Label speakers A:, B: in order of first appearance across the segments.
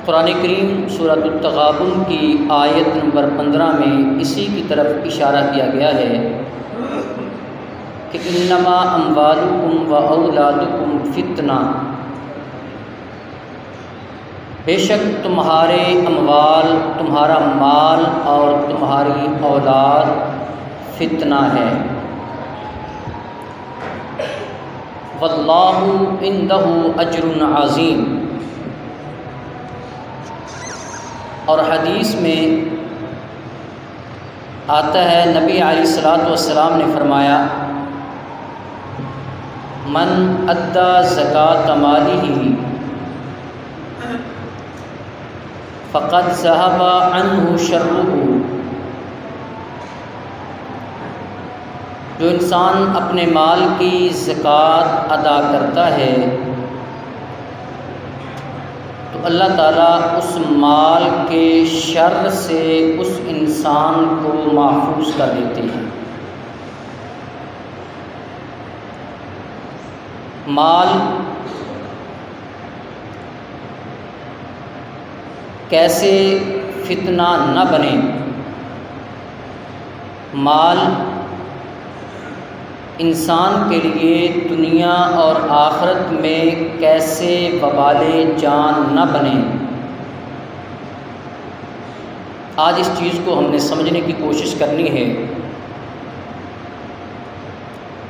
A: قرآن کریم سورۃ التغابن کی آیت نمبر 15 میں اسی کی طرف اشارہ کیا گیا ہے کہ انما اموالکم و اولادکم فتنہ، بے شک تمہارے اموال، تمہارا مال اور تمہاری اولاد فتنہ ہے، واللہ عندہ اجر عظیم۔ اور حدیث میں آتا ہے نبی علیہ الصلوۃ والسلام نے فرمایا، من ادى زکاۃ مالہ فقد ذهب عنہ شرہ، جو انسان اپنے مال کی زکوٰۃ ادا کرتا ہے تو اللہ تعالیٰ اس مال کے شر سے اس انسان کو محفوظ کر دیتے ہیں۔ مال کیسے فتنہ نہ بنے، مال انسان کے لیے دنیا اور آخرت میں کیسے وبال جان نہ بنے، آج اس چیز کو ہم نے سمجھنے کی کوشش کرنی ہے،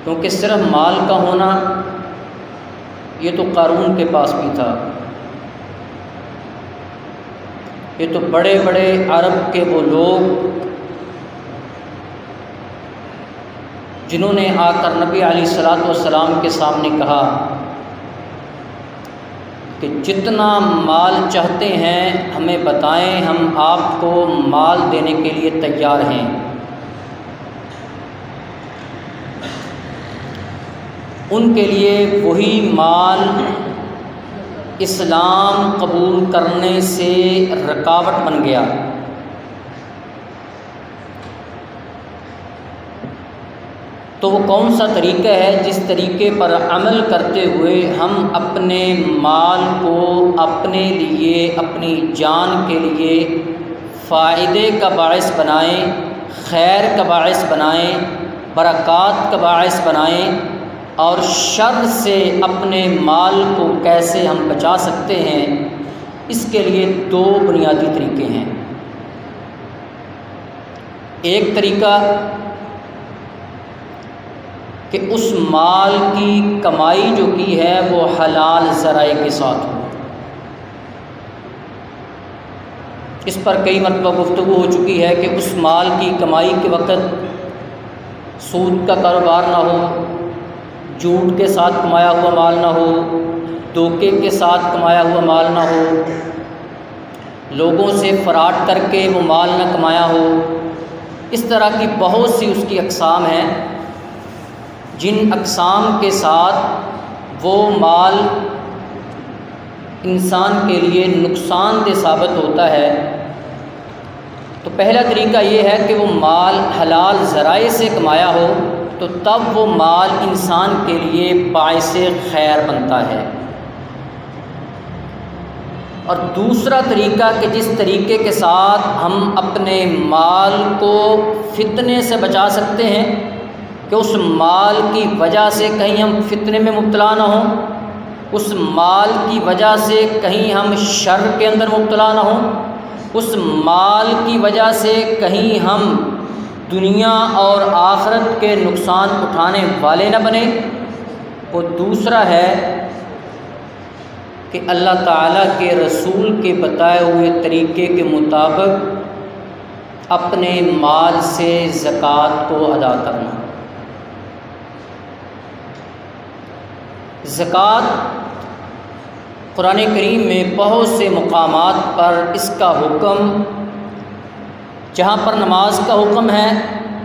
A: کیونکہ صرف مال کا ہونا یہ تو قارون کے پاس بھی تھا، یہ تو بڑے بڑے عرب کے وہ لوگ جنہوں نے آ کر نبی علیہ الصلوۃ والسلام کے سامنے کہا کہ جتنا مال چاہتے ہیں ہمیں بتائیں، ہم آپ کو مال دینے کے لیے تیار ہیں۔ ان کے لیے وہی مال اسلام قبول کرنے سے رکاوٹ بن گیا۔ تو وہ کون سا طریقہ ہے جس طریقے پر عمل کرتے ہوئے ہم اپنے مال کو اپنے لیے، اپنی جان کے لیے فائدے کا باعث بنائیں، خیر کا باعث بنائیں، برکات کا باعث بنائیں، اور شر سے اپنے مال کو کیسے ہم بچا سکتے ہیں، اس کے لیے دو بنیادی طریقے ہیں۔ ایک طریقہ کہ اس مال کی کمائی جو کی ہے وہ حلال ذرائع کے ساتھ ہو۔ اس پر کئی مرتبہ گفتگو ہو چکی ہے کہ اس مال کی کمائی کے وقت سود کا کاروبار نہ ہو، جھوٹ کے ساتھ کمایا ہوا مال نہ ہو، دھوکے کے ساتھ کمایا ہوا مال نہ ہو، لوگوں سے فراڈ کر کے وہ مال نہ کمایا ہو۔ اس طرح کی بہت سی اس کی اقسام ہیں، جن اقسام کے ساتھ وہ مال انسان کے لیے نقصان دہ ثابت ہوتا ہے۔ تو پہلا طریقہ یہ ہے کہ وہ مال حلال ذرائع سے کمایا ہو تو تب وہ مال انسان کے لیے باعث خیر بنتا ہے۔ اور دوسرا طریقہ کہ جس طریقے کے ساتھ ہم اپنے مال کو فتنے سے بچا سکتے ہیں کہ اس مال کی وجہ سے کہیں ہم فتنے میں مبتلا نہ ہوں، اس مال کی وجہ سے کہیں ہم شر کے اندر مبتلا نہ ہوں، اس مال کی وجہ سے کہیں ہم دنیا اور آخرت کے نقصان اٹھانے والے نہ بنیں، وہ دوسرا ہے کہ اللہ تعالیٰ کے رسول کے بتائے ہوئے طریقے کے مطابق اپنے مال سے زکوٰۃ کو ادا کرنا۔ زکوٰۃ قرآن کریم میں بہت سے مقامات پر اس کا حکم، جہاں پر نماز کا حکم ہے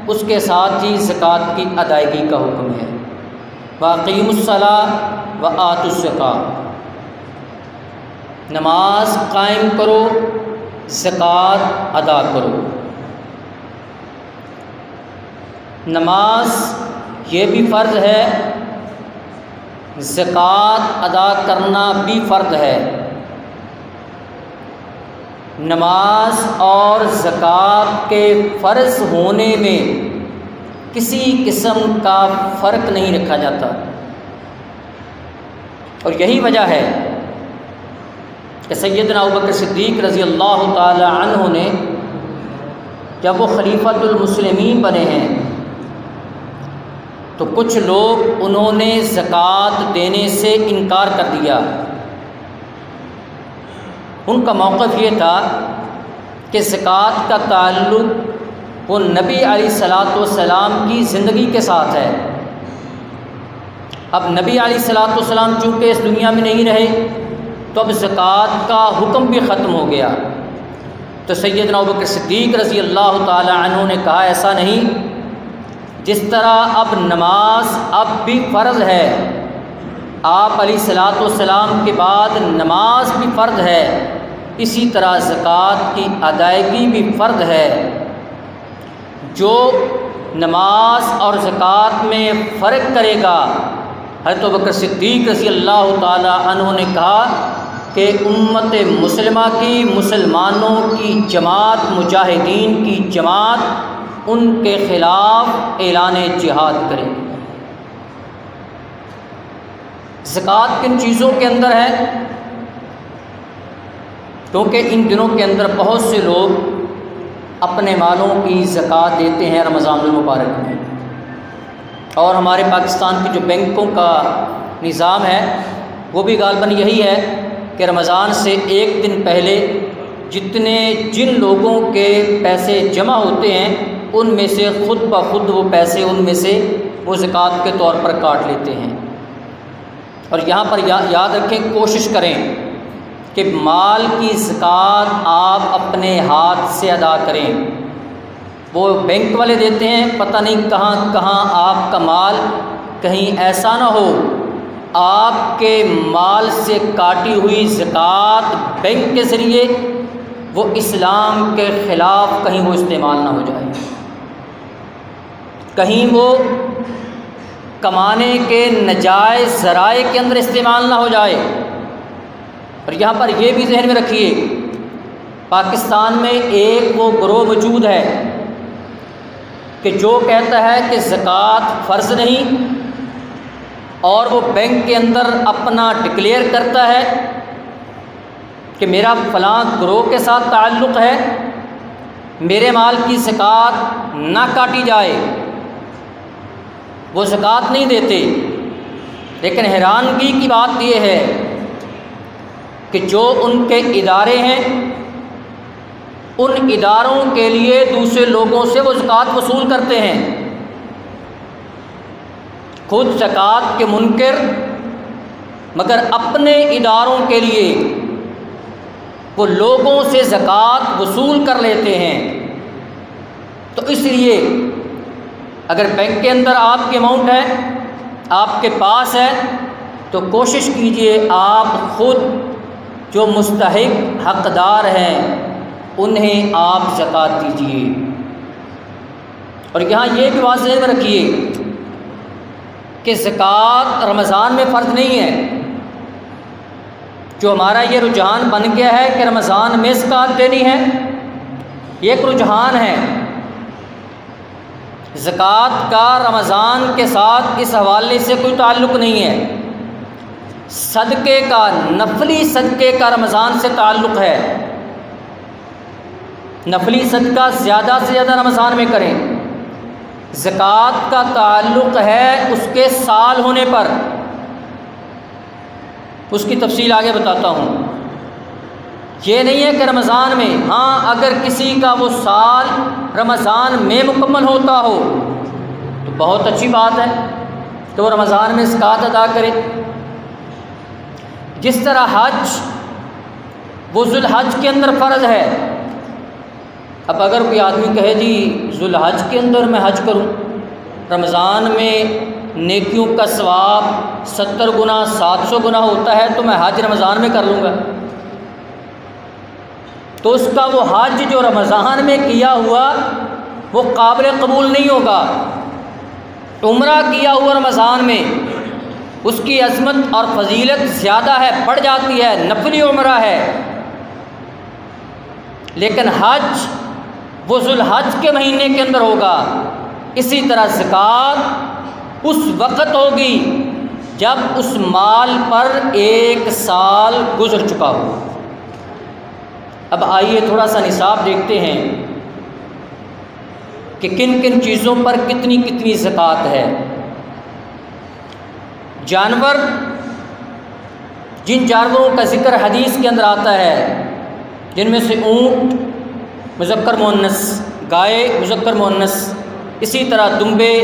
A: اس کے ساتھ ہی زکوٰۃ کی ادائیگی کا حکم ہے۔ وَأَقِیمُوا الصَّلَاةَ وَآتُوا الزَّکَاةَ، نماز قائم کرو، زکوٰۃ ادا کرو۔ نماز یہ بھی فرض ہے، زکوٰۃ ادا کرنا بھی فرض ہے۔ نماز اور زکوٰۃ کے فرض ہونے میں کسی قسم کا فرق نہیں رکھا جاتا، اور یہی وجہ ہے کہ سیدنا ابوبکر صدیق رضی اللہ تعالی عنہ نے جب وہ خلیفۃ المسلمین بنے ہیں تو کچھ لوگ انہوں نے زکوٰۃ دینے سے انکار کر دیا۔ ان کا موقف یہ تھا کہ زکوٰۃ کا تعلق وہ نبی علیہ الصلاۃ والسلام کی زندگی کے ساتھ ہے۔ اب نبی علیہ الصلاۃ والسلام چونکہ اس دنیا میں نہیں رہے تو اب زکوٰۃ کا حکم بھی ختم ہو گیا۔ تو سیدنا ابوبکر صدیق رضی اللہ تعالی عنہ نے کہا ایسا نہیں، جس طرح اب نماز اب بھی فرض ہے، آپ علیہ الصلاۃ والسلام کے بعد نماز بھی فرض ہے، اسی طرح زکوٰۃ کی ادائیگی بھی فرض ہے۔ جو نماز اور زکوٰۃ میں فرق کرے گا، حضرت ابوبکر صدیق رضی اللہ تعالی عنہ نے کہا کہ امت مسلمہ کی، مسلمانوں کی جماعت، مجاہدین کی جماعت ان کے خلاف اعلان جہاد کرے گی۔ زکوٰۃ کن چیزوں کے اندر ہے؟ کیونکہ ان دنوں کے اندر بہت سے لوگ اپنے مالوں کی زکوٰۃ دیتے ہیں رمضان المبارک میں، اور ہمارے پاکستان کے جو بینکوں کا نظام ہے وہ بھی غالباً یہی ہے کہ رمضان سے ایک دن پہلے جن لوگوں کے پیسے جمع ہوتے ہیں ان میں سے خود بخود وہ پیسے ان میں سے وہ زکوٰۃ کے طور پر کاٹ لیتے ہیں۔ اور یہاں پر یاد رکھیں، کوشش کریں کہ مال کی زکوٰۃ آپ اپنے ہاتھ سے ادا کریں۔ وہ بینک والے دیتے ہیں، پتہ نہیں کہاں کہاں آپ کا مال، کہیں ایسا نہ ہو آپ کے مال سے کاٹی ہوئی زکوٰۃ بینک کے ذریعے وہ اسلام کے خلاف کہیں وہ استعمال نہ ہو جائے، کہیں وہ کمانے کے نجائز ذرائع کے اندر استعمال نہ ہو جائے۔ اور یہاں پر یہ بھی ذہن میں رکھیے، پاکستان میں ایک وہ گروہ موجود ہے کہ جو کہتا ہے کہ زکوٰۃ فرض نہیں، اور وہ بینک کے اندر اپنا ڈکلیئر کرتا ہے کہ میرا فلاں گروہ کے ساتھ تعلق ہے، میرے مال کی زکوٰۃ نہ کاٹی جائے، وہ زکوٰۃ نہیں دیتے۔ لیکن حیرانگی کی بات یہ ہے کہ جو ان کے ادارے ہیں ان اداروں کے لیے دوسرے لوگوں سے وہ زکوٰۃ وصول کرتے ہیں، خود زکوٰۃ کے منکر، مگر اپنے اداروں کے لیے وہ لوگوں سے زکوٰۃ وصول کر لیتے ہیں۔ تو اس لیے اگر بینک کے اندر آپ کی اماؤنٹ ہے، آپ کے پاس ہے، تو کوشش کیجئے آپ خود جو مستحق حقدار ہیں انہیں آپ زکوٰۃ دیجیے۔ اور یہاں یہ بھی واضح میں رکھیے کہ زکوٰۃ رمضان میں فرض نہیں ہے۔ جو ہمارا یہ رجحان بن گیا ہے کہ رمضان میں زکوٰۃ دینی ہے، یہ ایک رجحان ہے۔ زکوٰۃ کا رمضان کے ساتھ اس حوالے سے کوئی تعلق نہیں ہے۔ صدقے کا، نفلی صدقے کا رمضان سے تعلق ہے۔ نفلی صدقہ زیادہ سے زیادہ رمضان میں کریں۔ زکوٰۃ کا تعلق ہے اس کے سال ہونے پر، اس کی تفصیل آگے بتاتا ہوں۔ یہ نہیں ہے کہ رمضان میں، ہاں اگر کسی کا وہ سال رمضان میں مکمل ہوتا ہو تو بہت اچھی بات ہے کہ وہ رمضان میں زکوٰۃ ادا کرے۔ جس طرح حج وہ ذوالحج کے اندر فرض ہے۔ اب اگر کوئی آدمی کہے جی ذوالحج کے اندر میں حج کروں، رمضان میں نیکیوں کا ثواب 70 گنا 700 گنا ہوتا ہے تو میں حج رمضان میں کر لوں گا، تو اس کا وہ حج جو رمضان میں کیا ہوا وہ قابل قبول نہیں ہوگا۔ عمرہ کیا ہوا رمضان میں اس کی عظمت اور فضیلت زیادہ ہے، بڑھ جاتی ہے، نفلی عمرہ ہے۔ لیکن حج وہ ذوالحج کے مہینے کے اندر ہوگا۔ اسی طرح زکوٰۃ اس وقت ہوگی جب اس مال پر 1 سال گزر چکا ہو۔ اب آئیے تھوڑا سا نصاب دیکھتے ہیں کہ کن کن چیزوں پر کتنی کتنی زکوٰۃ ہے۔ جانور، جن جانوروں کا ذکر حدیث کے اندر آتا ہے، جن میں سے اونٹ مذکر مؤنث، گائے مذکر مؤنث، اسی طرح دمبے،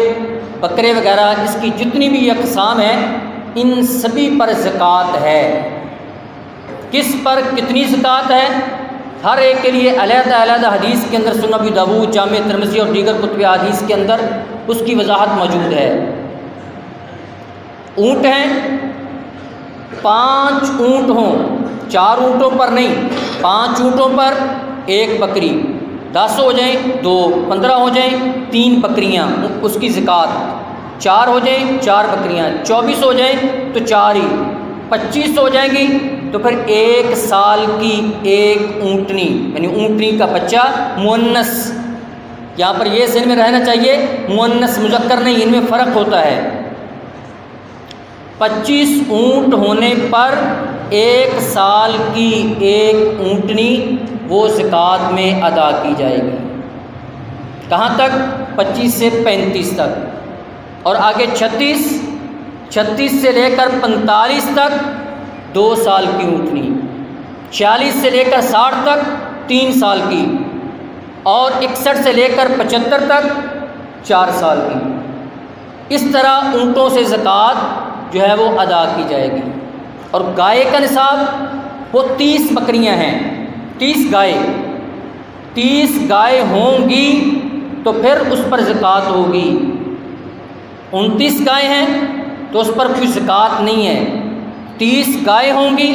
A: بکرے وغیرہ، اس کی جتنی بھی اقسام ہیں ان سبھی پر زکوٰۃ ہے۔ کس پر کتنی زکوٰۃ ہے، ہر ایک کے لیے علیحدہ علیحدہ حدیث کے اندر سنن ابی داؤد، جامع ترمذی اور دیگر کتب حدیث کے اندر اس کی وضاحت موجود ہے۔ اونٹ ہیں، 5 اونٹ ہوں، 4 اونٹوں پر نہیں، 5 اونٹوں پر 1 بکری، 10 ہو جائیں 2، 15 ہو جائیں 3 بکریاں، اس کی زکوٰۃ، 4 ہو جائیں 4 بکریاں، 24 ہو جائیں تو 4 ہی، 25 ہو جائیں گی تو پھر 1 سال کی 1 اونٹنی، یعنی اونٹنی کا بچہ مؤنث، یہاں پر یہ ذہن میں رہنا چاہیے مؤنث مذکر نہیں، ان میں فرق ہوتا ہے۔ 25 اونٹ ہونے پر 1 سال کی 1 اونٹنی وہ زکوٰۃ میں ادا کی جائے گی۔ کہاں تک؟ 25 سے 35 تک، اور آگے 36 سے لے کر 45 تک 2 سال کی اونٹنی، 46 سے لے کر 60 تک 3 سال کی، اور 61 سے لے کر 75 تک 4 سال کی۔ اس طرح اونٹوں سے زکوٰۃ جو ہے وہ ادا کی جائے گی۔ اور گائے کا نصاب وہ 30 بکریاں ہیں، 30 گائے ہوں گی تو پھر اس پر زکوٰۃ ہوگی۔ 29 گائے ہیں تو اس پر کوئی زکوٰۃ نہیں ہے، 30 گائے ہوں گی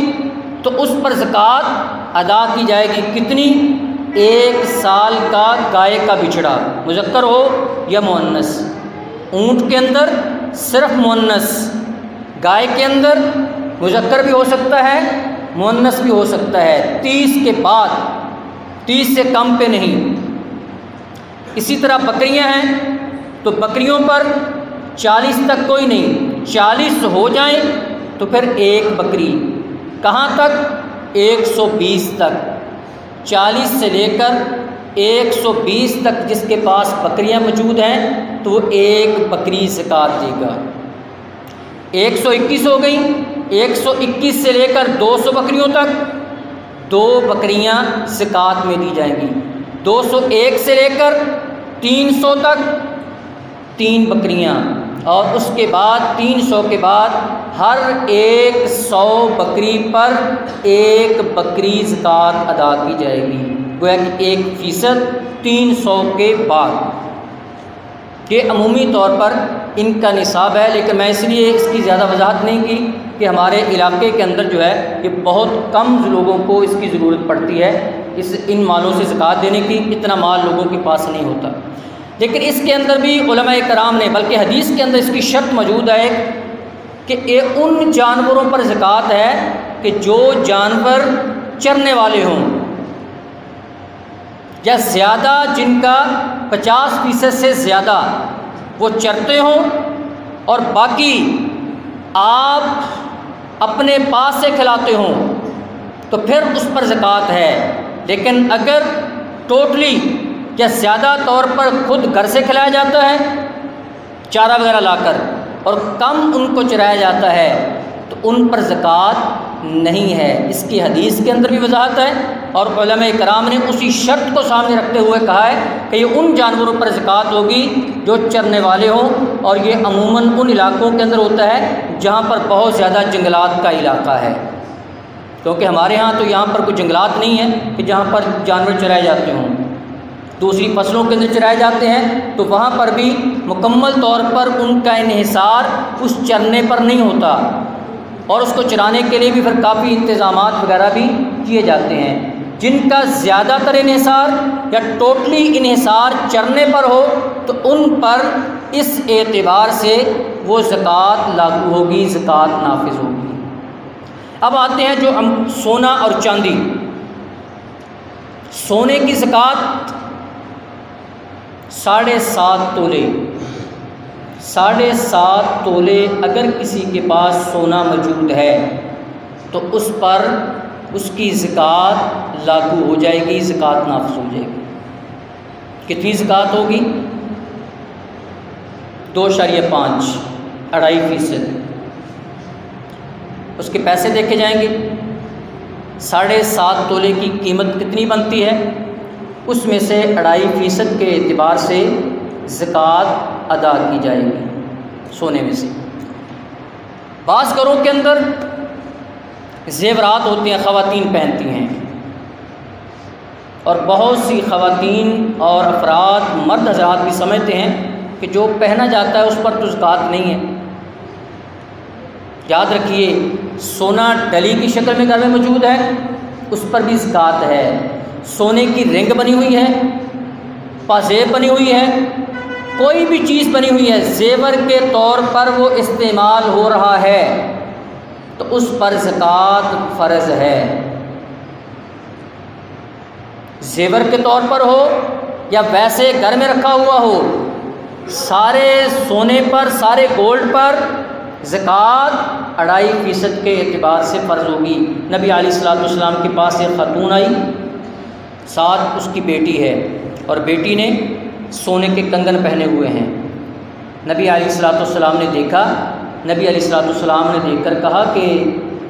A: تو اس پر زکوٰۃ ادا کی جائے گی۔ کتنی؟ 1 سال کا گائے کا بچھڑا، مذکر ہو یا مؤنث۔ اونٹ کے اندر صرف مؤنث، گائے کے اندر مذکر بھی ہو سکتا ہے مؤنث بھی ہو سکتا ہے، 30 کے بعد، 30 سے کم پہ نہیں۔ اسی طرح بکریاں ہیں تو بکریوں پر 40 تک کوئی نہیں، 40 ہو جائیں تو پھر 1 بکری، کہاں تک؟ 120 تک، 40 سے لے کر 120 تک جس کے پاس بکریاں موجود ہیں تو وہ 1 بکری زکوٰۃ دے گا۔ 121 ہو گئی، 121 سے لے کر 200 بکریوں تک 2 بکریاں زکوٰۃ میں دی جائیں گی۔ 201 سے لے کر 300 تک 3 بکریاں، اور اس کے بعد 300 کے بعد ہر 100 بکری پر 1 بکری زکوٰۃ ادا کی جائے گی، گویا کہ 1% 300 کے بعد۔ یہ عمومی طور پر ان کا نصاب ہے، لیکن میں اس لیے اس کی زیادہ وضاحت نہیں کی کہ ہمارے علاقے کے اندر جو ہے یہ بہت کم لوگوں کو اس کی ضرورت پڑتی ہے ان مالوں سے زکوٰۃ دینے کی، اتنا مال لوگوں کے پاس نہیں ہوتا۔ لیکن اس کے اندر بھی علماء کرام نے، بلکہ حدیث کے اندر اس کی شرط موجود ہے کہ ان جانوروں پر زکوٰۃ ہے کہ جو جانور چرنے والے ہوں یا زیادہ، جن کا 50% سے زیادہ وہ چرتے ہوں، اور باقی آپ اپنے پاس سے کھلاتے ہوں تو پھر اس پر زکوٰۃ ہے۔ لیکن اگر ٹوٹلی یا زیادہ طور پر خود گھر سے کھلایا جاتا ہے چارہ وغیرہ لا کر، اور کم ان کو چرایا جاتا ہے تو ان پر زکوٰۃ نہیں ہے۔ اس کی حدیث کے اندر بھی وضاحت ہے، اور علماء کرام نے اسی شرط کو سامنے رکھتے ہوئے کہا ہے کہ یہ ان جانوروں پر زکوٰۃ ہوگی جو چرنے والے ہوں، اور یہ عموماً ان علاقوں کے اندر ہوتا ہے جہاں پر بہت زیادہ جنگلات کا علاقہ ہے، کیونکہ ہمارے ہاں تو یہاں پر کوئی جنگلات نہیں ہے کہ جہاں پر جانور چرائے جاتے ہوں، دوسری فصلوں کے اندر چرائے جاتے ہیں تو وہاں پر بھی مکمل طور پر ان کا انحصار اس چرنے پر نہیں ہوتا، اور اس کو چرانے کے لیے بھی پھر کافی انتظامات وغیرہ بھی کیے جاتے ہیں۔ جن کا زیادہ تر انحصار یا ٹوٹلی انحصار چرنے پر ہو تو ان پر اس اعتبار سے وہ زکوٰۃ لاگو ہوگی، زکوٰۃ نافذ ہوگی۔ اب آتے ہیں جو سونا اور چاندی، سونے کی زکوٰۃ 7.5 تولے، 7.5 تولے اگر کسی کے پاس سونا موجود ہے تو اس پر اس کی زکوٰۃ لاگو ہو جائے گی، زکوٰۃ نافذ ہو جائے گی۔ کتنی زکوٰۃ ہوگی؟ 2.5، 2.5%۔ اس کے پیسے دیکھے جائیں گے، 7.5 تولے کی قیمت کتنی بنتی ہے، اس میں سے 2.5% کے اعتبار سے زکوٰۃ ادا کی جائے گی سونے میں سے۔ بعض گھروں کے اندر زیورات ہوتے ہیں، خواتین پہنتی ہیں، اور بہت سی خواتین اور افراد، مرد حضرات بھی سمجھتے ہیں کہ جو پہنا جاتا ہے اس پر تو زکوٰۃ نہیں ہے۔ یاد رکھیے، سونا ڈلی کی شکل میں گھر میں موجود ہے، اس پر بھی زکوٰۃ ہے۔ سونے کی رنگ بنی ہوئی ہے، پازیب بنی ہوئی ہے، کوئی بھی چیز بنی ہوئی ہے، زیور کے طور پر وہ استعمال ہو رہا ہے تو اس پر زکوٰۃ فرض ہے۔ زیور کے طور پر ہو یا ویسے گھر میں رکھا ہوا ہو، سارے سونے پر، سارے گولڈ پر زکوٰۃ 2.5% کے اعتبار سے فرض ہوگی۔ نبی علیہ الصلوۃ والسلام کے پاس ایک خاتون آئی، ساتھ اس کی بیٹی ہے، اور بیٹی نے سونے کے کنگن پہنے ہوئے ہیں۔ نبی علیہ الصلوۃ والسلام نے دیکھا، نبی علیہ الصلوۃ والسلام نے دیکھ کر کہا کہ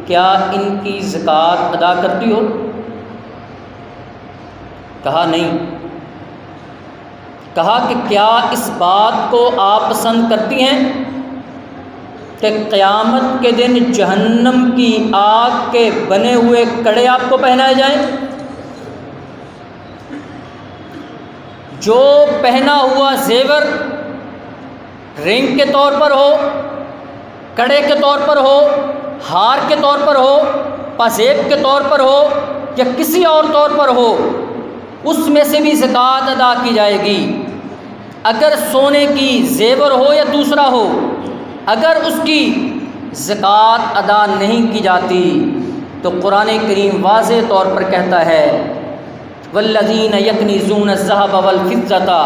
A: کیا ان کی زکوٰۃ ادا کرتی ہو؟ کہا نہیں۔ کہا کہ کیا اس بات کو آپ پسند کرتی ہیں کہ قیامت کے دن جہنم کی آگ کے بنے ہوئے کڑے آپ کو پہنائے جائیں؟ جو پہنا ہوا زیور رنگ کے طور پر ہو، کڑے کے طور پر ہو، ہار کے طور پر ہو، پازیب کے طور پر ہو، یا کسی اور طور پر ہو، اس میں سے بھی زکوٰۃ ادا کی جائے گی۔ اگر سونے کی زیور ہو یا دوسرا ہو، اگر اس کی زکوٰۃ ادا نہیں کی جاتی تو قرآن کریم واضح طور پر کہتا ہے والذین یکنزون الذھب والفضة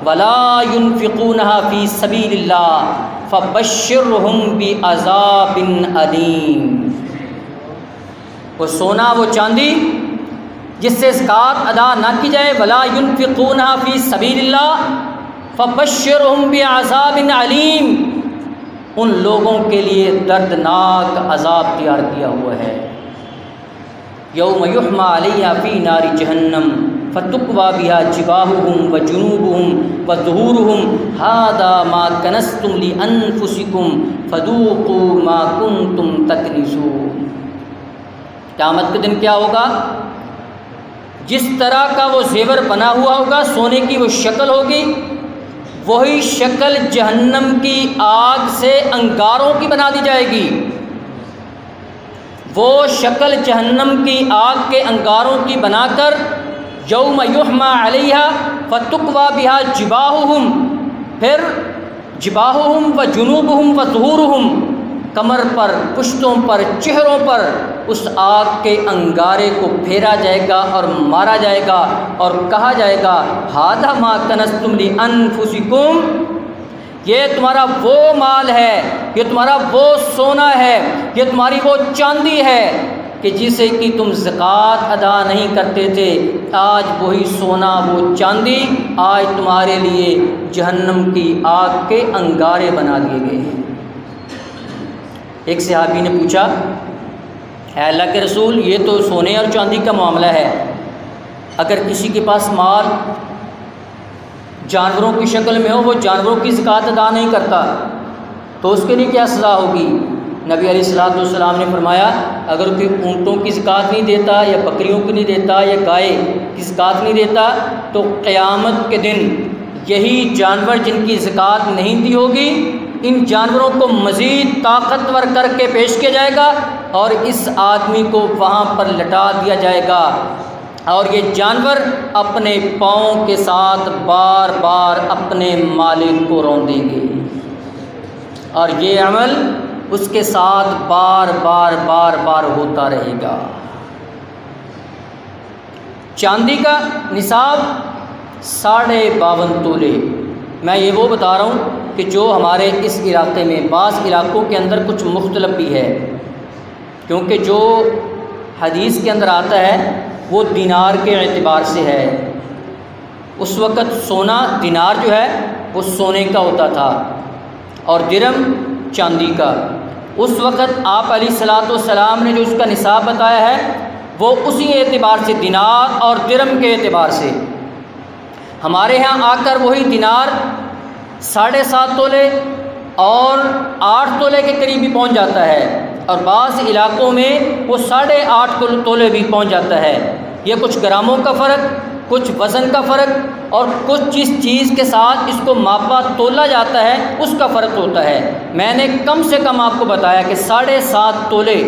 A: ولا ينفقونها فی سبیل اللہ فبشرہم بعذاب علیم۔ وہ سونا، وہ چاندی جس سے زکوٰۃ ادا نہ کی جائے، ولا ينفقونها فی سبیل اللہ فبشرہم بعذاب علیم، ان لوگوں کے لیے دردناک عذاب تیار کیا ہوا ہے۔ یوم یحمى علیہا فی نار جہنم فتکوی بہا جباہہم وجنوبہم وظہورہم ھذا ما کنزتم لانفسکم فذوقوا ما کنتم تکنزون۔ قیامت کے دن کیا ہوگا؟ جس طرح کا وہ زیور بنا ہوا ہوگا، سونے کی وہ شکل ہوگی، وہی شکل جہنم کی آگ سے انگاروں کی بنا دی جائے گی۔ وہ شکل جہنم کی آگ کے انگاروں کی بنا کر یوم یحمى علیہا فتکوی بہا جباہہم، پھر جباہہم وجنوبہم وظہورہم، کمر پر، پشتوں پر، چہروں پر اس آگ کے انگارے کو پھیرا جائے گا اور مارا جائے گا، اور کہا جائے گا ھذا ما کنزتم لانفسکم، یہ تمہارا وہ مال ہے، یہ تمہارا وہ سونا ہے، یہ تمہاری وہ چاندی ہے کہ جسے کہ تم زکوٰۃ ادا نہیں کرتے تھے، آج وہی سونا، وہ چاندی آج تمہارے لیے جہنم کی آگ کے انگارے بنا دیے گئے ہیں۔ ایک صحابی نے پوچھا، اے اللہ کے رسول، یہ تو سونے اور چاندی کا معاملہ ہے، اگر کسی کے پاس مال جانوروں کی شکل میں ہو، وہ جانوروں کی زکوٰۃ ادا نہیں کرتا تو اس کے لیے کیا سزا ہوگی؟ نبی علیہ الصلوۃ والسلام نے فرمایا، اگر کوئی اونٹوں کی زکوٰۃ نہیں دیتا، یا بکریوں کی نہیں دیتا، یا گائے کی زکوٰۃ نہیں دیتا، تو قیامت کے دن یہی جانور جن کی زکوٰۃ نہیں دی ہوگی، ان جانوروں کو مزید طاقتور کر کے پیش کیا جائے گا اور اس آدمی کو وہاں پر لٹا دیا جائے گا، اور یہ جانور اپنے پاؤں کے ساتھ بار بار اپنے مالک کو روندیں گے، اور یہ عمل اس کے ساتھ بار بار ہوتا رہے گا۔ چاندی کا نصاب 52.5 تولے۔ میں یہ وہ بتا رہا ہوں کہ جو ہمارے اس علاقے میں، بعض علاقوں کے اندر کچھ مختلف بھی ہے، کیونکہ جو حدیث کے اندر آتا ہے وہ دینار کے اعتبار سے ہے۔ اس وقت سونا، دینار جو ہے وہ سونے کا ہوتا تھا اور درہم چاندی کا۔ اس وقت آپ علیہ الصلوۃ والسلام نے جو اس کا نصاب بتایا ہے وہ اسی اعتبار سے، دینار اور درہم کے اعتبار سے۔ ہمارے ہاں آ کر وہی دینار 7.5 تولے اور 8 تولے کے قریب بھی پہنچ جاتا ہے، اور بعض علاقوں میں وہ 8.5 تولے بھی پہنچ جاتا ہے۔ یہ کچھ گراموں کا فرق، کچھ وزن کا فرق، اور کچھ جس چیز کے ساتھ اس کو ماپا تولا جاتا ہے اس کا فرق ہوتا ہے۔ میں نے کم سے کم آپ کو بتایا کہ 7.5 تولے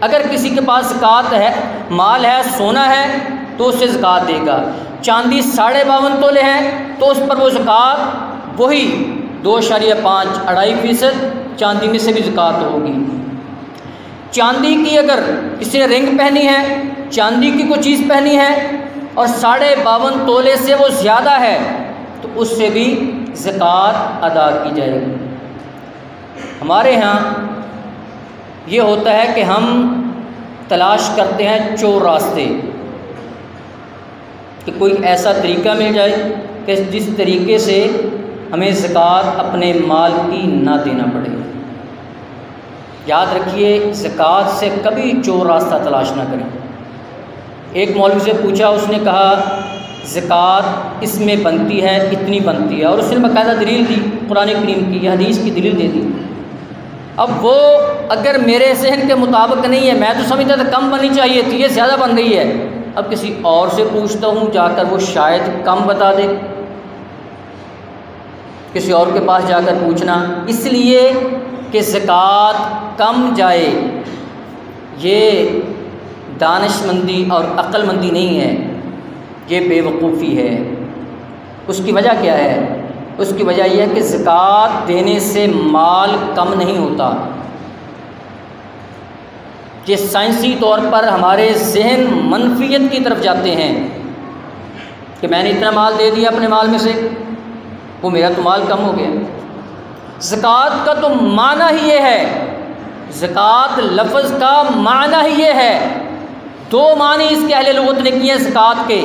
A: اگر کسی کے پاس زکوٰۃ ہے، مال ہے، سونا ہے تو اسے زکوٰۃ دے گا۔ چاندی 52.5 تولے ہے تو اس پر وہ زکوٰۃ وہی 2.5 2.5% چاندی میں سے بھی زکوٰۃ ہوگی۔ چاندی کی اگر کسی نے رنگ پہنی ہے، چاندی کی کوئی چیز پہنی ہے اور 52.5 تولے سے وہ زیادہ ہے تو اس سے بھی زکوٰۃ ادا کی جائے گی۔ ہمارے ہاں یہ ہوتا ہے کہ ہم تلاش کرتے ہیں چور راستے، کہ کوئی ایسا طریقہ مل جائے کہ جس طریقے سے ہمیں زکوٰۃ اپنے مال کی نہ دینا پڑے۔ یاد رکھیے، زکوٰۃ سے کبھی چور راستہ تلاش نہ کریں۔ ایک مولوی سے پوچھا، اس نے کہا زکوٰۃ اس میں بنتی ہے، اتنی بنتی ہے، اور اس نے باقاعدہ دلیل دی، قرآن کریم کی، حدیث کی دلیل دے دی۔ اب وہ اگر میرے ذہن کے مطابق نہیں ہے، میں تو سمجھتا تھا کم بننی چاہیے تھی، یہ زیادہ بن گئی ہے، اب کسی اور سے پوچھتا ہوں جا کر، وہ شاید کم بتا دے، کسی اور کے پاس جا کر پوچھنا، اس لیے کہ زکوٰۃ کم جائے یہ دانش مندی اور عقل مندی نہیں ہے، یہ بے وقوفی ہے۔ اس کی وجہ کیا ہے؟ اس کی وجہ یہ ہے کہ زکوٰۃ دینے سے مال کم نہیں ہوتا۔ یہ سائنسی طور پر ہمارے ذہن منفیت کی طرف جاتے ہیں کہ میں نے اتنا مال دے دیا اپنے مال میں سے، وہ میرا تو مال کم ہو گیا۔ زکوٰۃ کا تو معنی ہی یہ ہے، زکوٰۃ لفظ کا معنی ہی یہ ہے، 2 معنی اس کے اہل لغت نے کیے ہیں زکوٰۃ کے۔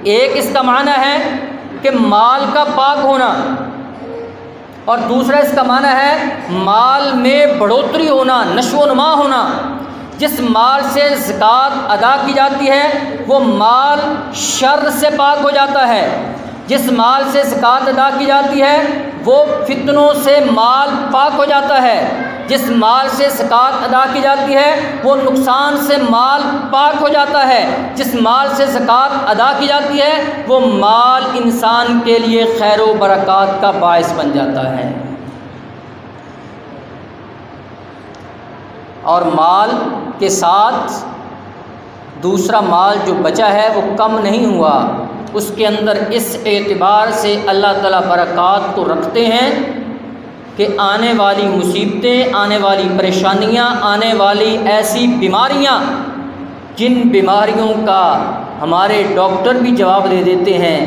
A: ایک اس کا معنی ہے کہ مال کا پاک ہونا، اور دوسرا اس کا معنی ہے مال میں بڑھوتری ہونا، نشو و نما ہونا۔ جس مال سے زکوٰۃ ادا کی جاتی ہے وہ مال شر سے پاک ہو جاتا ہے، جس مال سے زکوٰۃ ادا کی جاتی ہے وہ فتنوں سے مال پاک ہو جاتا ہے، جس مال سے زکوٰۃ ادا کی جاتی ہے وہ نقصان سے مال پاک ہو جاتا ہے، جس مال سے زکوٰۃ ادا کی جاتی ہے وہ مال انسان کے لیے خیر و برکات کا باعث بن جاتا ہے۔ اور مال کے ساتھ دوسرا مال جو بچا ہے وہ کم نہیں ہوا، اس کے اندر اس اعتبار سے اللہ تعالیٰ برکات کو رکھتے ہیں کہ آنے والی مصیبتیں، آنے والی پریشانیاں، آنے والی ایسی بیماریاں جن بیماریوں کا ہمارے ڈاکٹر بھی جواب دے دیتے ہیں،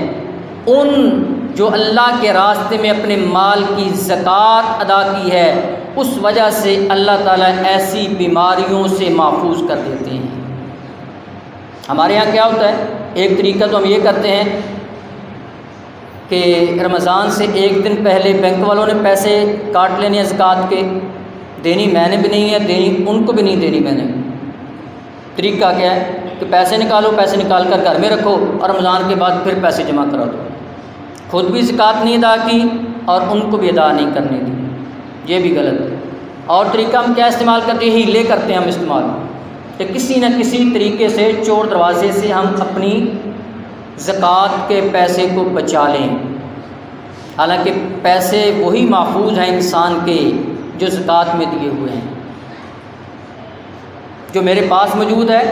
A: ان جو اللہ کے راستے میں اپنے مال کی زکوٰۃ ادا کی ہے اس وجہ سے اللہ تعالیٰ ایسی بیماریوں سے محفوظ کر دیتے ہیں۔ ہمارے یہاں کیا ہوتا ہے، ایک طریقہ تو ہم یہ کرتے ہیں کہ رمضان سے 1 دن پہلے بینک والوں نے پیسے کاٹ لینے ہیں زکوٰۃ کے، دینی میں نے بھی نہیں ہے، دینی ان کو بھی نہیں دینی میں نے۔ طریقہ کیا ہے کہ پیسے نکالو، پیسے نکال کر گھر میں رکھو اور رمضان کے بعد پھر پیسے جمع کرا دو۔ خود بھی زکوٰۃ نہیں ادا کی اور ان کو بھی ادا نہیں کرنے دی، یہ بھی غلط ہے۔ اور طریقہ ہم کیا استعمال کرتے ہیں، ہیلے کرتے ہیں ہم استعمال، کہ کسی نہ کسی طریقے سے چور دروازے سے ہم اپنی زکوٰۃ کے پیسے کو بچا لیں، حالانکہ پیسے وہی محفوظ ہیں انسان کے جو زکوٰۃ میں دیے ہوئے ہیں۔ جو میرے پاس موجود ہے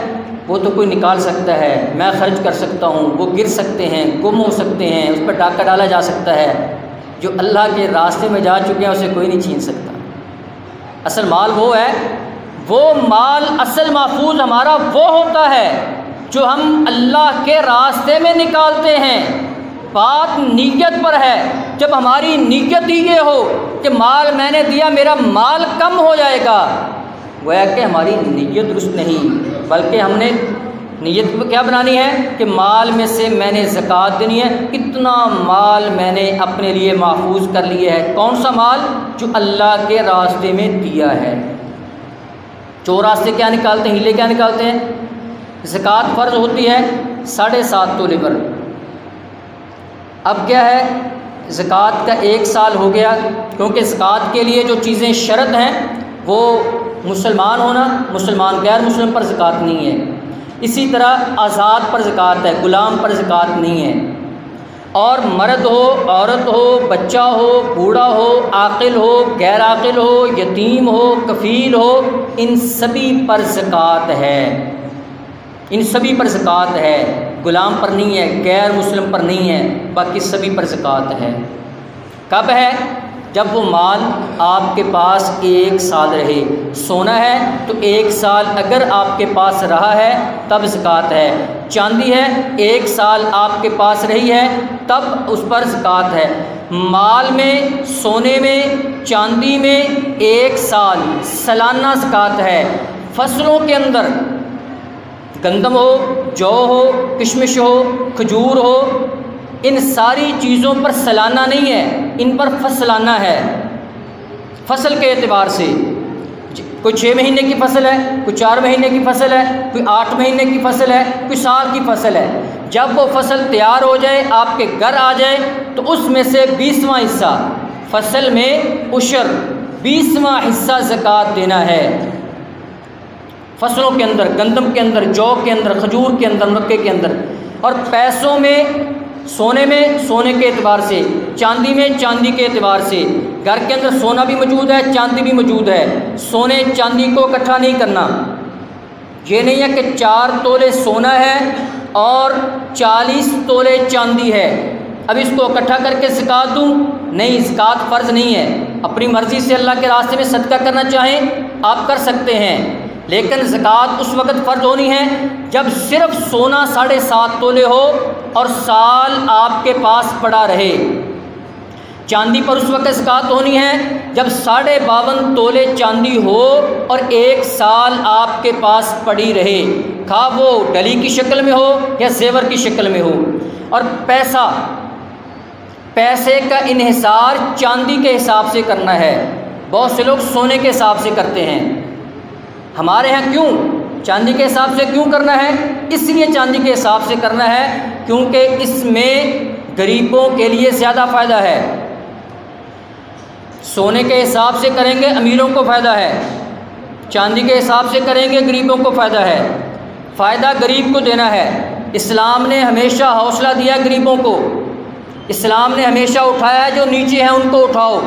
A: وہ تو کوئی نکال سکتا ہے، میں خرچ کر سکتا ہوں، وہ گر سکتے ہیں، گم ہو سکتے ہیں، اس پر ڈاکہ ڈالا جا سکتا ہے۔ جو اللہ کے راستے میں جا چکے ہیں اسے کوئی نہیں چھین سکتا۔ اصل مال وہ ہے، وہ مال اصل محفوظ ہمارا وہ ہوتا ہے جو ہم اللہ کے راستے میں نکالتے ہیں، بات نیت پر ہے۔ جب ہماری نیت ہی یہ ہو کہ مال میں نے دیا میرا مال کم ہو جائے گا، گویا کہ ہماری نیت درست نہیں، بلکہ ہم نے نیت کیا بنانی ہے کہ مال میں سے میں نے زکوٰۃ دینی ہے، اتنا مال میں نے اپنے لیے محفوظ کر لیا ہے۔ کون سا مال؟ جو اللہ کے راستے میں دیا ہے۔ چور راستے کیا نکالتے ہیں، ہیلے کیا نکالتے ہیں؟ زکوٰۃ فرض ہوتی ہے 7.5 تولے پر، اب کیا ہے زکوٰۃ کا 1 سال ہو گیا، کیونکہ زکوٰۃ کے لیے جو چیزیں شرط ہیں وہ مسلمان ہونا، مسلمان غیر مسلم پر زکوٰۃ نہیں ہے۔ اسی طرح آزاد پر زکوٰۃ ہے، غلام پر زکوٰۃ نہیں ہے، اور مرد ہو، عورت ہو، بچہ ہو، بوڑھا ہو، عاقل ہو، غیر عاقل ہو، یتیم ہو، کفیل ہو، ان سبھی پر زکوٰۃ ہے، ان سبھی پر زکوٰۃ ہے۔ غلام پر نہیں ہے، غیر مسلم پر نہیں ہے، باقی سبھی پر زکوٰۃ ہے۔ کب ہے؟ جب وہ مال آپ کے پاس 1 سال رہے۔ سونا ہے تو 1 سال اگر آپ کے پاس رہا ہے تب زکوٰۃ ہے۔ چاندی ہے 1 سال آپ کے پاس رہی ہے تب اس پر زکوٰۃ ہے۔ مال میں، سونے میں، چاندی میں 1 سال سالانہ زکوٰۃ ہے۔ فصلوں کے اندر گندم ہو، جو ہو، کشمش ہو، کھجور ہو، ان ساری چیزوں پر سالانہ نہیں ہے، ان پر فصلانہ ہے۔ فصل کے اعتبار سے کوئی 6 مہینے کی فصل ہے، کوئی 4 مہینے کی فصل ہے، کوئی 8 مہینے کی فصل ہے، کوئی سال کی فصل ہے۔ جب وہ فصل تیار ہو جائے، آپ کے گھر آ جائے، تو اس میں سے 20واں حصہ فصل میں عشر 20واں حصہ زکوٰۃ دینا ہے۔ فصلوں کے اندر، گندم کے اندر، جو کے اندر، کھجور کے اندر، مکے کے اندر۔ اور پیسوں میں، سونے میں سونے کے اعتبار سے، چاندی میں چاندی کے اعتبار سے۔ گھر کے اندر سونا بھی موجود ہے، چاندی بھی موجود ہے، سونے چاندی کو اکٹھا نہیں کرنا۔ یہ نہیں ہے کہ 4 تولے سونا ہے اور 40 تولے چاندی ہے، اب اس کو اکٹھا کر کے زکوٰۃ دوں، نہیں، زکوٰۃ فرض نہیں ہے۔ اپنی مرضی سے اللہ کے راستے میں صدقہ کرنا چاہیں آپ کر سکتے ہیں، لیکن زکوٰۃ اس وقت فرض ہونی ہے جب صرف سونا 7.5 تولے ہو اور سال آپ کے پاس پڑا رہے۔ چاندی پر اس وقت زکوٰۃ ہونی ہے جب 52.5 تولے چاندی ہو اور 1 سال آپ کے پاس پڑی رہے، خواہ وہ ڈلی کی شکل میں ہو یا زیور کی شکل میں ہو۔ اور پیسے کا انحصار چاندی کے حساب سے کرنا ہے، بہت سے لوگ سونے کے حساب سے کرتے ہیں۔ ہمارے ہاں کیوں چاندی کے حساب سے کیوں کرنا ہے؟ اس لیے چاندی کے حساب سے کرنا ہے کیونکہ اس میں غریبوں کے لیے زیادہ فائدہ ہے۔ سونے کے حساب سے کریں گے امیروں کو فائدہ ہے، چاندی کے حساب سے کریں گے غریبوں کو فائدہ ہے۔ فائدہ غریب کو دینا ہے۔ اسلام نے ہمیشہ حوصلہ دیا غریبوں کو، اسلام نے ہمیشہ اٹھایا ہے جو نیچے ہیں ان کو اٹھاؤ۔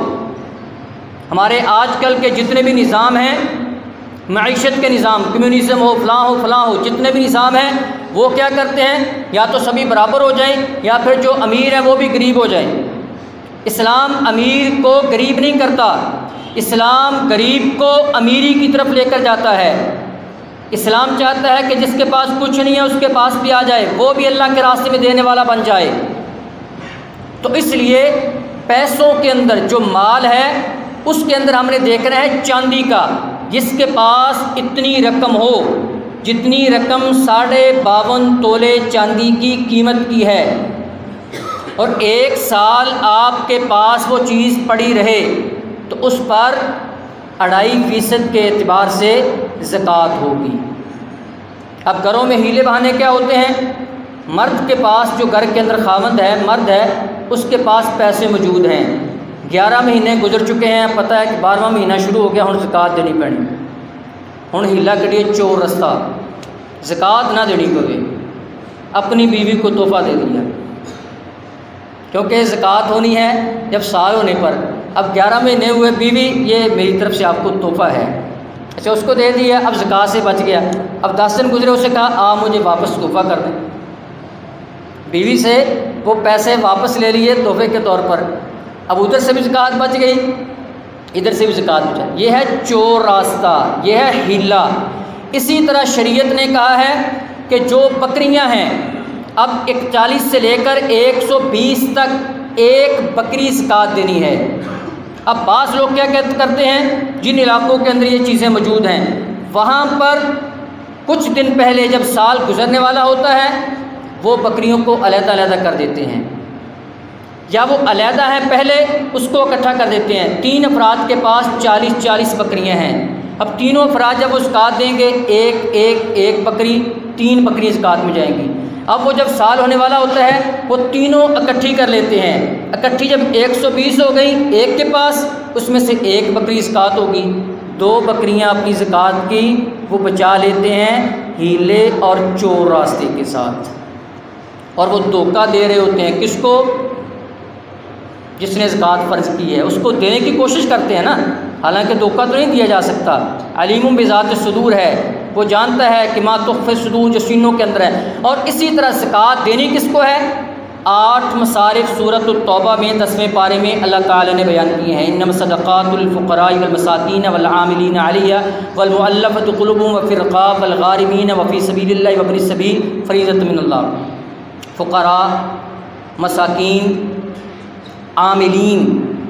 A: ہمارے آج کل کے جتنے بھی نظام ہیں، معیشت کے نظام، کمیونزم ہو، فلاں ہو، جتنے بھی نظام ہیں وہ کیا کرتے ہیں؟ یا تو سبھی برابر ہو جائیں یا پھر جو امیر ہیں وہ بھی غریب ہو جائیں۔ اسلام امیر کو غریب نہیں کرتا، اسلام غریب کو امیری کی طرف لے کر جاتا ہے۔ اسلام چاہتا ہے کہ جس کے پاس کچھ نہیں ہے اس کے پاس بھی آ جائے، وہ بھی اللہ کے راستے میں دینے والا بن جائے۔ تو اس لیے پیسوں کے اندر جو مال ہے اس کے اندر ہم نے دیکھنا ہے چاندی کا، جس کے پاس اتنی رقم ہو، جتنی رقم 52.5 تولے چاندی کی قیمت کی ہے، اور 1 سال آپ کے پاس وہ چیز پڑی رہے، تو اس پر 2.5% کے اعتبار سے زکوٰۃ ہوگی۔ اب گھروں میں ہیلے بہانے کیا ہوتے ہیں؟ مرد کے پاس، جو گھر کے اندر خاوند ہے، مرد ہے، اس کے پاس پیسے موجود ہیں، 11 مہینے گزر چکے ہیں، پتہ ہے کہ 12واں مہینہ شروع ہو گیا، ہن زکوٰۃ دینی پڑنی، ہن ہیلا کڑیے چور رستہ، زکوٰۃ نہ دینی پوے، اپنی بیوی کو تحفہ دے دیا، کیونکہ زکوٰۃ ہونی ہے جب سال ہونے پر۔ اب 11 مہینے ہوئے، بیوی یہ میری طرف سے آپ کو تحفہ ہے، اچھا اس کو دے دیا، اب زکوٰۃ سے بچ گیا، اب 10 دن گزرے، اسے کہا آپ مجھے واپس تحفہ کر دیں، بیوی سے وہ پیسے واپس لے لیے تحفے کے طور پر، اب ادھر سے بھی زکوٰۃ بچ گئی، ادھر سے بھی زکوٰۃ بچا۔ یہ ہے چور راستہ، یہ ہے ہیلا۔ اسی طرح شریعت نے کہا ہے کہ جو بکریاں ہیں اب 41 سے لے کر 120 تک ایک بکری زکوٰۃ دینی ہے۔ اب بعض لوگ کیا کرتے ہیں، جن علاقوں کے اندر یہ چیزیں موجود ہیں وہاں پر کچھ دن پہلے جب سال گزرنے والا ہوتا ہے وہ بکریوں کو علیحدہ علیحدہ کر دیتے ہیں، یا وہ علیحدہ ہیں پہلے اس کو اکٹھا کر دیتے ہیں۔ 3 افراد کے پاس 40 بکریاں ہیں، اب تینوں افراد جب وہ زکوٰۃ دیں گے ایک بکری، 3 بکری زکوٰۃ میں جائیں گی۔ اب وہ جب سال ہونے والا ہوتا ہے وہ تینوں اکٹھی کر لیتے ہیں، اکٹھی جب 120 ہو گئی ایک کے پاس، اس میں سے ایک بکری زکوٰۃ ہوگی، 2 بکریاں اپنی زکوٰۃ کی وہ بچا لیتے ہیں ہیلے اور چور راستے کے ساتھ، اور وہ دھوکہ دے رہے ہوتے ہیں کس کو؟ جس نے زکوٰۃ فرض کی ہے اس کو دینے کی کوشش کرتے ہیں نا، حالانکہ دھوکہ تو نہیں دیا جا سکتا۔ علیم بذات الصدور ہے، وہ جانتا ہے کہ ما تخفی الصدور جو سینوں کے اندر ہے۔ اور اسی طرح زکوٰۃ دینی کس کو ہے؟ 8 مصارف سورۃ التوبہ میں 10ویں پارے میں اللہ تعالی نے بیان کیے ہیں، انما الصدقات للفقراء والمساکین والعاملین علیہا والمؤلفۃ قلوبهم وفی الرقاب والغارمین وفی سبیل اللہ وابن السبیل فریضۃ من اللہ۔ فقراء، مساکین، عاملین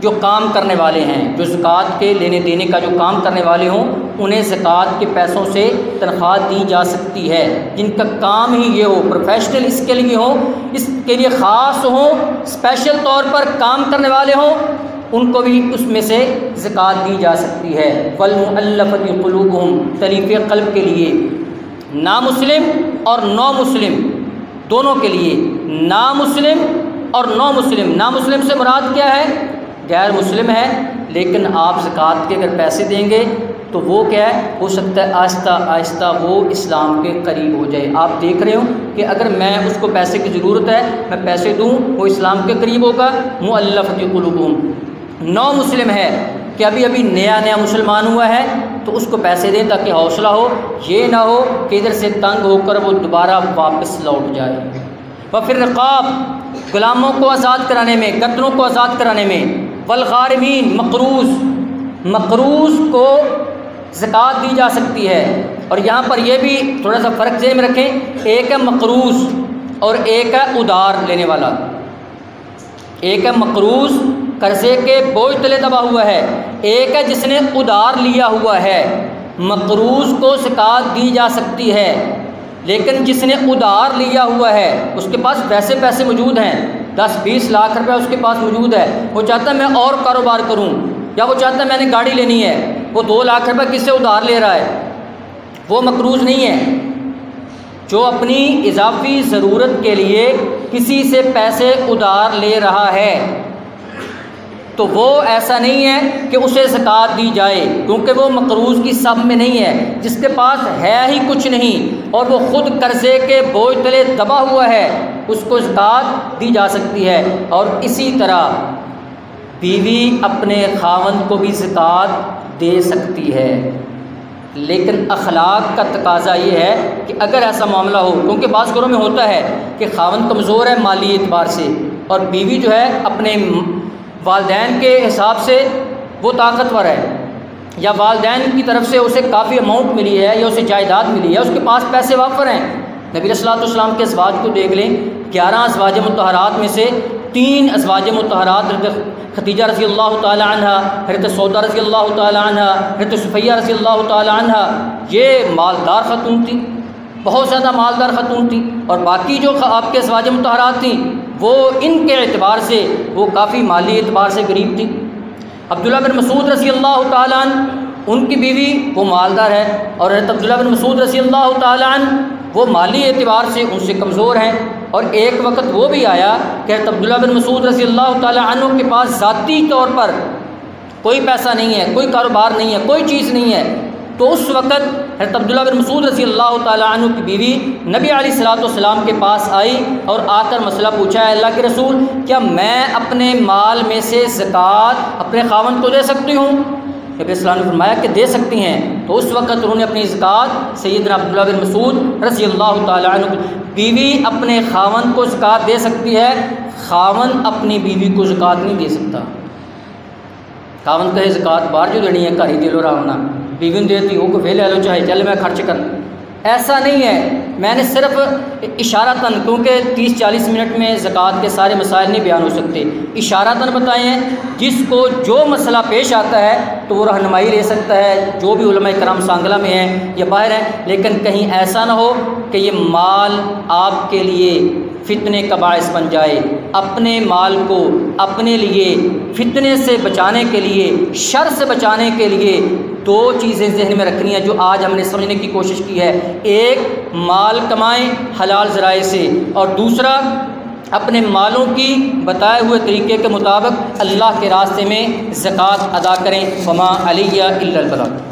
A: جو کام کرنے والے ہیں، جو زکوٰۃ کے لینے دینے کا جو کام کرنے والے ہوں، انہیں زکوٰۃ کے پیسوں سے تنخواہ دی جا سکتی ہے، جن کا کام ہی یہ ہو، پروفیشنل اس کے لیے ہوں، اس کے لیے خاص ہوں، اسپیشل طور پر کام کرنے والے ہوں، ان کو بھی اس میں سے زکوٰۃ دی جا سکتی ہے۔ والمؤلفۃ قلوبهم، تلیف قلب کے لیے، نامسلم اور نو مسلم دونوں کے لیے، نامسلم اور نو مسلم۔ نامسلم سے مراد کیا ہے؟ غیر مسلم ہے لیکن آپ زکوٰۃ کے اگر پیسے دیں گے تو وہ کیا ہے، ہو سکتا ہے آہستہ آہستہ وہ اسلام کے قریب ہو جائے۔ آپ دیکھ رہے ہو کہ اگر میں اس کو پیسے کی ضرورت ہے، میں پیسے دوں، وہ اسلام کے قریب ہوگا۔ مؤلفۃ قلوبهم، نو مسلم ہے کہ ابھی ابھی نیا مسلمان ہوا ہے تو اس کو پیسے دیں تاکہ حوصلہ ہو، یہ نہ ہو کہ ادھر سے تنگ ہو کر وہ دوبارہ واپس لوٹ جائے۔ وفی الرقاب، غلاموں کو آزاد کرانے میں، گردنوں کو آزاد کرانے میں۔ والغارمین، مقروض کو زکوٰۃ دی جا سکتی ہے۔ اور یہاں پر یہ بھی تھوڑا سا فرق ذہن میں رکھیں، ایک ہے مقروض اور ایک ہے ادھار لینے والا۔ ایک ہے مقروض، قرضے کے بوجھ تلے دبا ہوا ہے، ایک ہے جس نے ادھار لیا ہوا ہے۔ مقروض کو زکوٰۃ دی جا سکتی ہے، لیکن جس نے ادھار لیا ہوا ہے اس کے پاس ویسے پیسے موجود ہیں، 10-20 لاکھ روپے اس کے پاس موجود ہے، وہ چاہتا ہے میں اور کاروبار کروں، یا وہ چاہتا ہے میں نے گاڑی لینی ہے، وہ 2 لاکھ روپے کس سے ادھار لے رہا ہے، وہ مقروض نہیں ہے۔ جو اپنی اضافی ضرورت کے لیے کسی سے پیسے ادھار لے رہا ہے تو وہ ایسا نہیں ہے کہ اسے زکوٰۃ دی جائے، کیونکہ وہ مقروض کی سب میں نہیں ہے۔ جس کے پاس ہے ہی کچھ نہیں اور وہ خود قرضے کے بوجھ تلے دبا ہوا ہے، اس کو زکوٰۃ دی جا سکتی ہے۔ اور اسی طرح بیوی اپنے خاوند کو بھی زکوٰۃ دے سکتی ہے، لیکن اخلاق کا تقاضا یہ ہے کہ اگر ایسا معاملہ ہو، کیونکہ بعض گھروں میں ہوتا ہے کہ خاوند کمزور ہے مالی اعتبار سے اور بیوی جو ہے اپنے والدین کے حساب سے وہ طاقتور ہے، یا والدین کی طرف سے اسے کافی اماؤنٹ ملی ہے یا اسے جائیداد ملی ہے، اس کے پاس پیسے وافر ہیں۔ نبی علیہ الصلوۃ والسلام کے ازواج کو دیکھ لیں، 11 ازواج مطہرات میں سے 3 ازواج مطہرات، حضرت خدیجہ رضی اللہ تعالی عنہ، حضرت سودا رضی اللہ تعالی عنہ، حضرت صفیہ رضی اللہ تعالی عنہ، یہ مالدار خاتون تھیں، بہت زیادہ مالدار خاتون تھیں، اور باقی جو آپ کے ازواج مطہرات تھیں وہ ان کے اعتبار سے وہ کافی مالی اعتبار سے غریب تھیں۔ عبداللہ بن مسعود رضی اللہ تعالیٰ عنہ، ان کی بیوی وہ مالدار ہے، اور حضرت عبداللہ بن مسعود رضی اللہ تعالیٰ عنہ وہ مالی اعتبار سے ان سے کمزور ہیں۔ اور ایک وقت وہ بھی آیا کہ حضرت عبداللہ بن مسعود رضی اللہ تعالیٰ عنہ کے پاس ذاتی طور پر کوئی پیسہ نہیں ہے، کوئی کاروبار نہیں ہے، کوئی چیز نہیں ہے، تو اس وقت حضرت عبداللہ بن مسعود رضی اللہ تعالیٰ عنہ کی بیوی نبی علیہ الصلوۃ والسلام کے پاس آئی اور آ کر مسئلہ پوچھا ہے، اللہ کے رسول کیا میں اپنے مال میں سے زکوٰۃ اپنے خاوند کو دے سکتی ہوں؟ نبی علیہ السلام نے فرمایا کہ دے سکتی ہیں۔ تو اس وقت انہوں نے اپنی زکوٰۃ سیدنا عبداللہ بن مسعود رضی اللہ تعالیٰ عنہ، بیوی اپنے خاوند کو زکوٰۃ دے سکتی ہے، خاوند اپنی بیوی کو زکوٰۃ نہیں دے سکتا۔ خاوند کہے زکوٰۃ باہر جو دینی ہے گھر ہی دے لو آرام نال، بیوی نے دیتی وہ کو لے لو چاہے چل میں خرچ کر، ایسا نہیں ہے، میں نے صرف اشارتاً، کیونکہ 30-40 منٹ میں زکوٰۃ کے سارے مسائل نہیں بیان ہو سکتے، اشارتاً بتائے ہیں۔ جس کو جو مسئلہ پیش آتا ہے تو وہ رہنمائی لے سکتا ہے، جو بھی علماء کرام سانگلہ میں ہیں یا باہر ہیں، لیکن کہیں ایسا نہ ہو کہ یہ مال آپ کے لیے فتنے کا باعث بن جائے۔ اپنے مال کو اپنے لیے فتنے سے بچانے کے لیے، شر سے بچانے کے لیے دو چیزیں ذہن میں رکھنی ہیں جو آج ہم نے سمجھنے کی کوشش کی ہے۔ ایک، مال کمائیں حلال ذرائع سے، اور دوسرا، اپنے مالوں کی بتائے ہوئے طریقے کے مطابق اللہ کے راستے میں زکوٰۃ ادا کریں۔ وما علیہ الا البلاغ۔